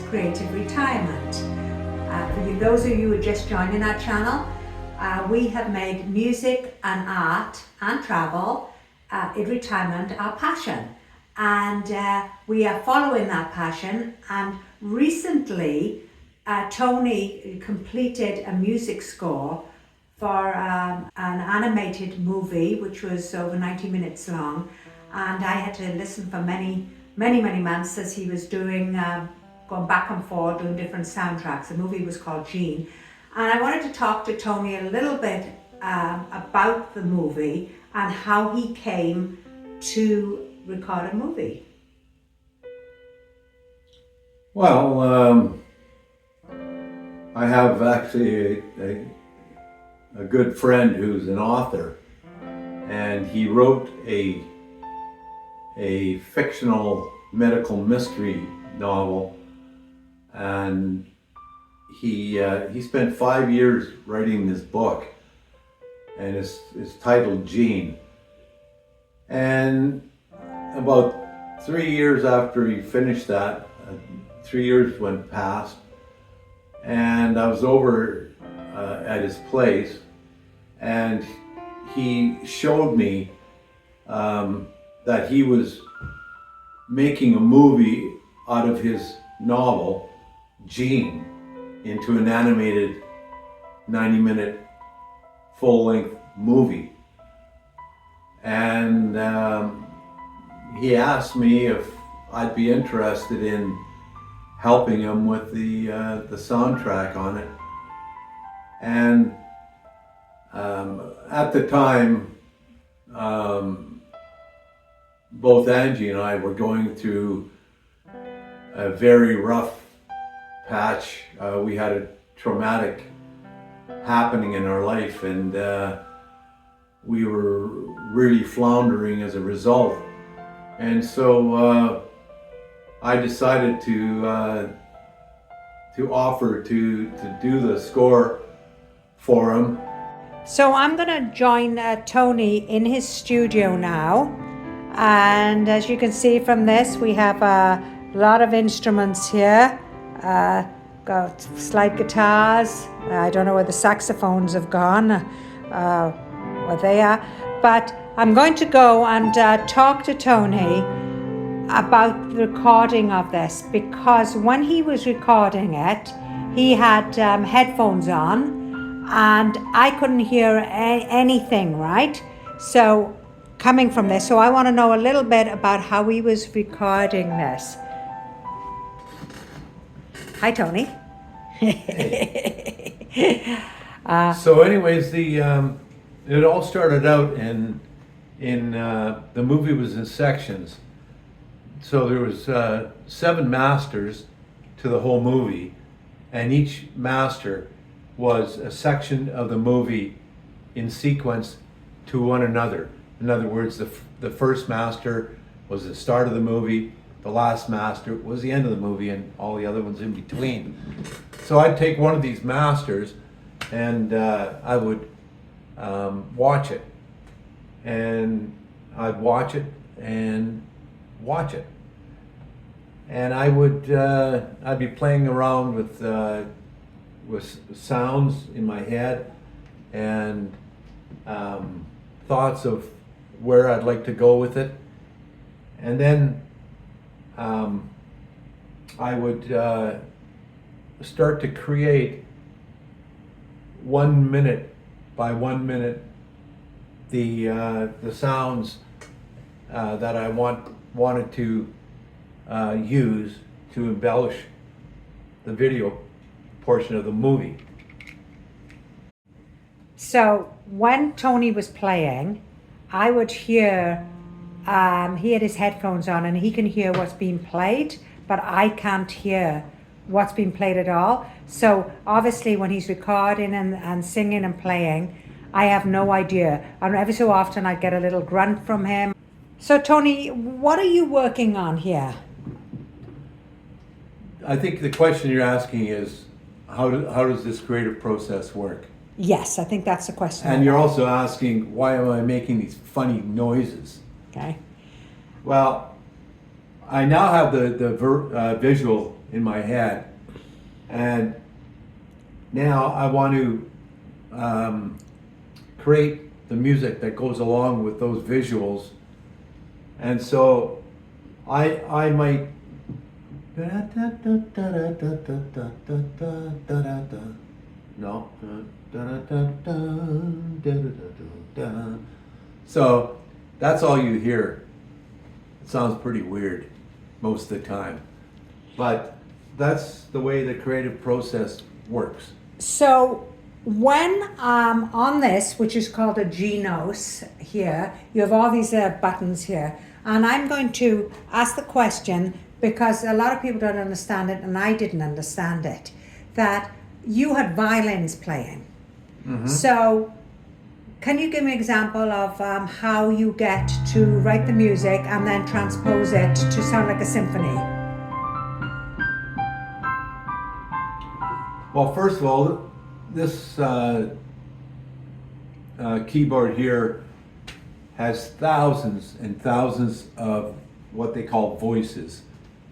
Creative Retirement. For those of you who are just joining our channel, we have made music and art and travel in retirement our passion. And we are following that passion, and recently Tony completed a music score for an animated movie which was over 90 minutes long, and I had to listen for many months as he was doing going back and forth doing different soundtracks. The movie was called Gene, and I wanted to talk to Tony a little bit about the movie and how he came to record a movie. Well, I have actually a good friend who's an author, and he wrote a fictional medical mystery novel, and he spent 5 years writing this book, and it's titled Gene. And about 3 years after he finished that, 3 years went past, and I was over at his place, and he showed me that he was making a movie out of his novel, Gene, into an animated 90-minute full-length movie. And he asked me if I'd be interested in helping him with the soundtrack on it. And at the time, both Anjy and I were going through a very rough patch. We had a traumatic happening in our life, and we were really floundering as a result. And so I decided to offer to do the score for him. So I'm going to join Tony in his studio now, and as you can see from this, we have a lot of instruments here. Got slide guitars. I don't know where the saxophones have gone, where they are, but I'm going to go and talk to Tony about the recording of this, because when he was recording it, he had headphones on, and I couldn't hear anything, right? So coming from this, so I want to know a little bit about how he was recording this. Hi, Tony. So anyways, it all started out in the movie was in sections. So there was 7 masters to the whole movie, and each master was a section of the movie in sequence to one another. In other words, the first master was the start of the movie, the last master was the end of the movie, and all the other ones in between. So I'd take one of these masters, and I would watch it, and I'd watch it and watch it, and I'd be playing around with sounds in my head and thoughts of where I'd like to go with it, and then I would start to create 1 minute by 1 minute the sounds that I wanted to use to embellish the video portion of the movie. So when Tony was playing, I would hear, he had his headphones on and he can hear what's being played, but I can't hear what's being played at all. So obviously when he's recording and singing and playing, I have no idea. And every so often I get a little grunt from him. So Tony, what are you working on here? I think the question you're asking is, how does this creative process work? Yes, I think that's the question. And you're also asking, why am I making these funny noises? Okay. Well, I now have the visual in my head. And now I want to create the music that goes along with those visuals. And so I might no. So that's all you hear. It sounds pretty weird most of the time, but that's the way the creative process works. So when on this, which is called a Genos here, you have all these buttons here, and I'm going to ask the question because a lot of people don't understand it, and I didn't understand it, that you had violins playing. Mm-hmm. So can you give me an example of how you get to write the music and then transpose it to sound like a symphony? Well, first of all, this keyboard here has thousands and thousands of what they call voices.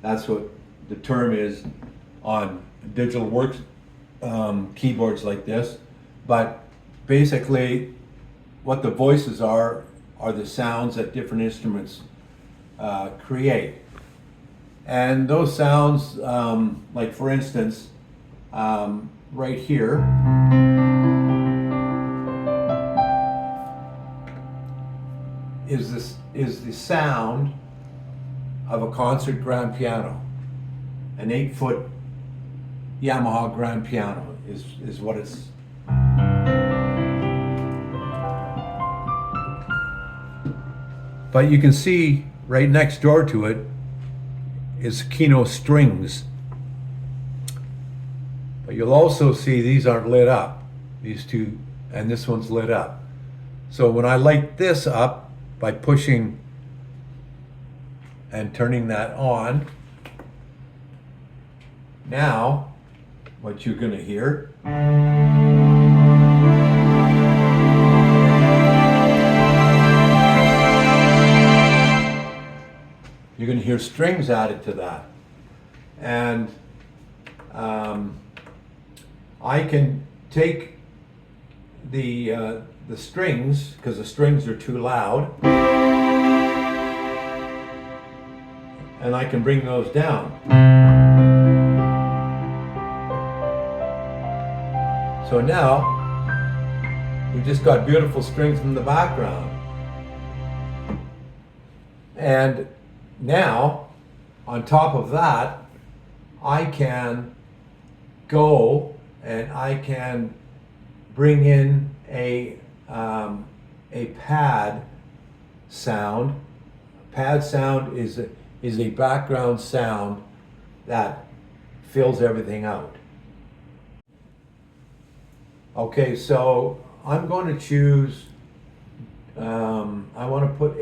That's what the term is on digital works keyboards like this. But basically, what the voices are the sounds that different instruments create. And those sounds, like for instance, right here, is the sound of a concert grand piano. An 8-foot Yamaha grand piano is what it's. But you can see right next door to it is Kino strings. But you'll also see these aren't lit up. These two, and this one's lit up. So when I light this up by pushing and turning that on, now what you're going to hear you're going to hear strings added to that. And I can take the strings, because the strings are too loud, and I can bring those down. So now we just got beautiful strings in the background. And now, on top of that, I can go and I can bring in a pad sound. Pad sound is a background sound that fills everything out. Okay, so I'm going to choose, I want to put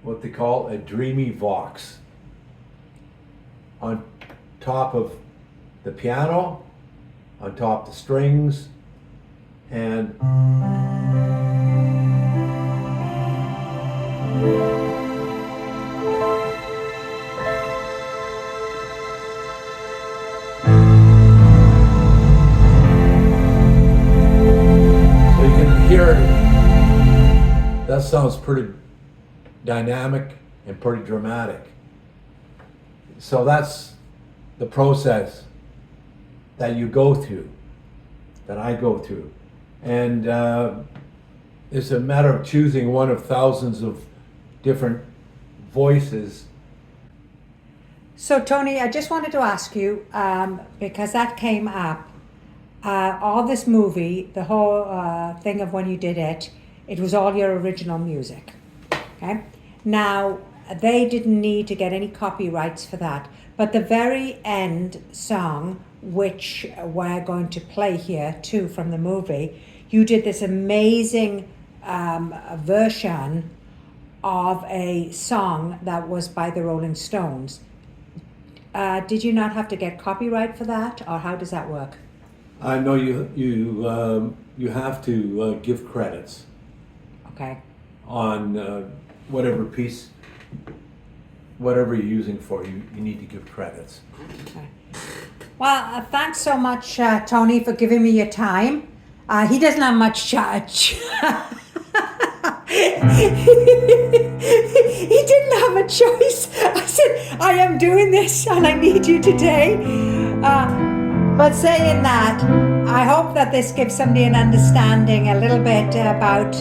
what they call a dreamy vox on top of the piano, on top of the strings, and so you can hear that sounds pretty dynamic and pretty dramatic. So that's the process that you go through, that I go through. And it's a matter of choosing one of thousands of different voices. So Tony, I just wanted to ask you, because that came up, all this movie, the whole thing of when you did it, it was all your original music, okay? Now, they didn't need to get any copyrights for that, but the very end song, which we're going to play here too from the movie, you did this amazing version of a song that was by the Rolling Stones. Did you not have to get copyright for that, or how does that work? I know you have to give credits. Okay. On whatever piece whatever you're using for, you need to give credits. Well, thanks so much, Tony, for giving me your time. He doesn't have much charge. He didn't have a choice. I said, I am doing this and I need you today. But saying that, I hope that this gives somebody an understanding a little bit about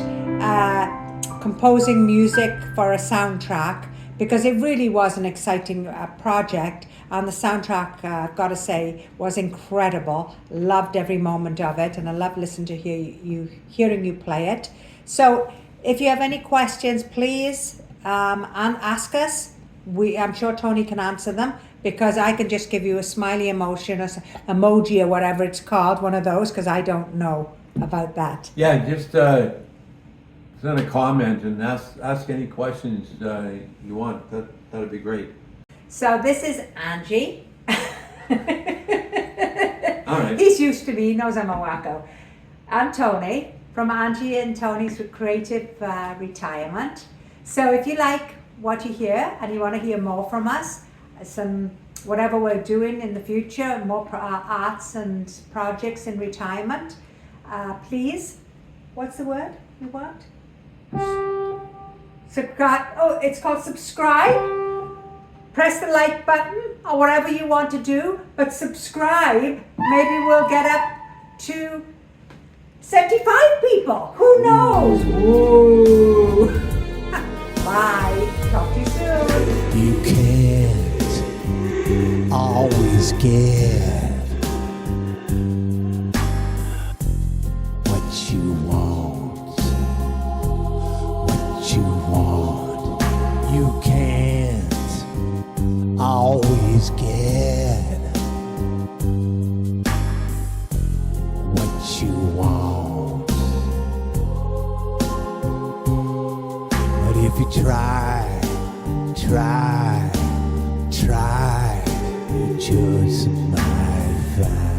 composing music for a soundtrack, because it really was an exciting project, and the soundtrack, I've got to say, was incredible. Loved every moment of it, and I love listening to hearing you play it. So if you have any questions, please and ask us. I'm sure Tony can answer them, because I can just give you a smiley emoji or whatever it's called, one of those, because I don't know about that. Yeah, just send a comment and ask any questions you want. That'd be great. So this is Anjy. All right. He's used to me, he knows I'm a wacko. And Tony from Anjy and Tony's Creative Retirement. So if you like what you hear and you want to hear more from us, some whatever we're doing in the future, more arts and projects in retirement, please, what's the word you want? Subscribe. Oh, it's called subscribe. Press the like button or whatever you want to do, but subscribe. Maybe we'll get up to 75 people. Who knows? Ooh. Bye. Talk to you soon. You can't always get what you want. What you want. You can't always get what you want. But if you try, you just might find.